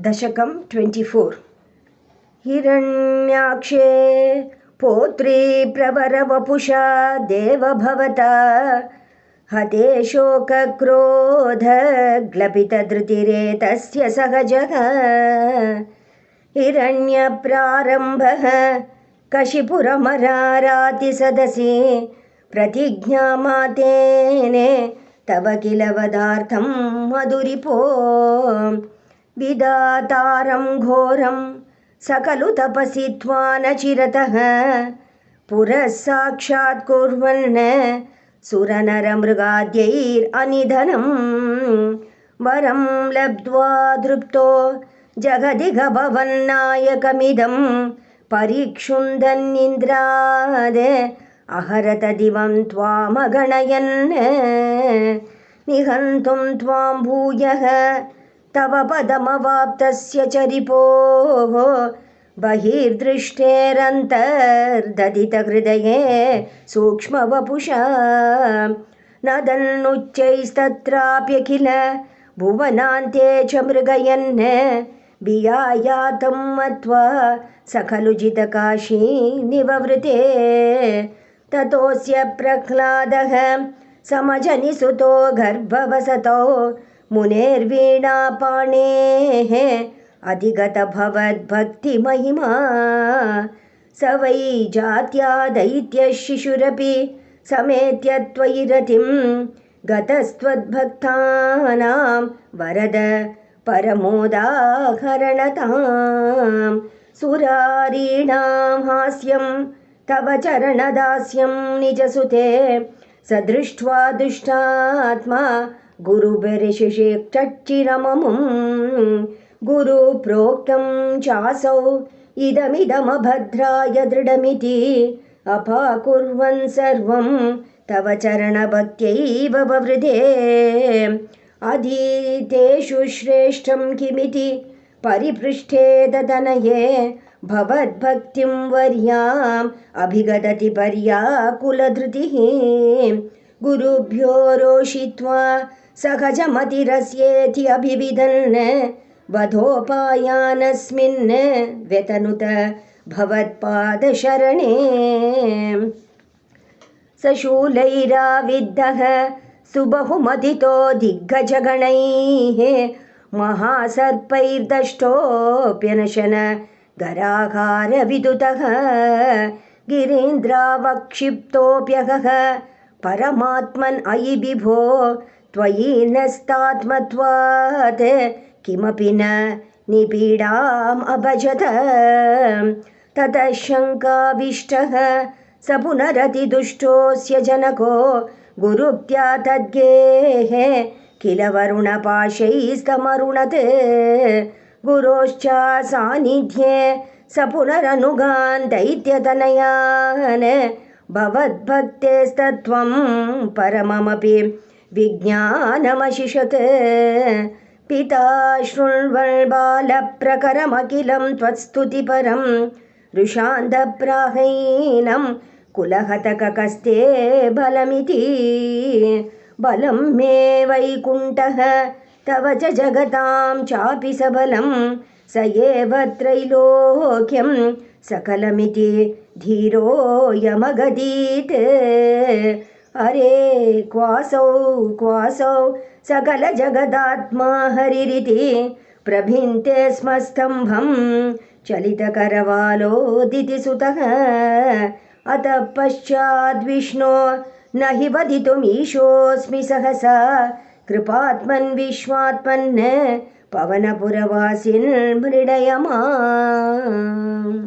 दशकं 24 हिरण्याक्षे पौत्री प्रवरवपुषा देवभवता हते शोकक्रोधग्लपितधृतिरेतस्य सहजः हिरण्यप्रारम्भः कशिपुरमरारातिसदसि प्रतिज्ञामातेने तव किल वदार्थं मधुरिपो विदातारं घोरं सकलु तपसि त्वानचिरतः पुरः साक्षात् कुर्वन् सुरनरमृगाद्यैरनिधनं वरं लब्ध्वा दृप्तो जगदिगभवन्नायकमिदं परिक्षुन्दन्निन्द्राद अहरत दिवं त्वामगणयन् निहन्तुं त्वां भूयः तव पदमवाप्तस्य चरिपोः बहिर्दृष्टेरन्तर्दधितहृदये सूक्ष्मवपुषा नदन्नुच्चैस्तत्राप्यखिल भुवनान्ते च मृगयन् वियायातं मत्वा सकलु जितकाशी निववृते ततोऽस्य प्रह्लादः समजनिसुतो गर्भवसतो मुनेर्वीणापाणेः अधिगतभवद्भक्तिमहिमा स वै जात्या दैत्यः शिशुरपि समेत्य त्वयि रतिं गतस्त्वद्भक्तानां वरद परमोदाहरणतां सुरारीणां हास्यं तव चरणदास्यं निजसुते स दृष्ट्वा दुष्टात्मा गुरुभिर्शिशिक्षच्चिरममुं गुरुप्रोक्तं चासौ इदमिदमभद्राय दृढमिति अपाकुर्वन् सर्वं तव चरणभक्त्यैव ववृधे अधीतेषु श्रेष्ठं किमिति परिपृष्ठे तदनये भवद्भक्तिं वर्याम् अभिगदति पर्याकुलधृतिः गुरुभ्यो रोषित्वा सहजमतिरस्येति अभिविदन् वधोपायानस्मिन् व्यतनुत भवत्पादशरणे सशूलैराविद्धः सुबहुमदितो दिग्गजगणैः महासर्पैर्दष्टोऽप्यनशन गराकारविदुतः गिरीन्द्रावक्षिप्तोऽप्यहः परमात्मन् अयि विभो त्वयि नस्तात्मत्वात् किमपि न निपीडाम् अभजत ततः शङ्काविष्टः स पुनरतिदुष्टोऽस्य जनको गुरुक्त्या तद्गेः किल वरुणपाशैस्तमरुणत् गुरोश्च सान्निध्ये स पुनरनुगान् दैत्यतनयान् भवद्भक्तेस्तत्त्वं परममपि विज्ञानमशिषत् पिता शृण्वन् बालप्रकरमखिलं त्वत्स्तुतिपरं रुषान्धप्राहैनं कुलहतककस्ते बलमिति बलं मे वैकुण्ठः तव च जगतां चापि सबलं स एव त्रैलोक्यं सकलमिति धीरोऽयमगदीत् अरे क्वासौ सकलजगदात्मा हरिरिति प्रभिन्ते स्म स्तम्भं चलितकरवालोदिति सुतः अतः पश्चाद्विष्णो न हि वदितुमीशोऽस्मि सहसा कृपात्मन् विश्वात्मन् पवनपुरवासिन् मृडय माम्।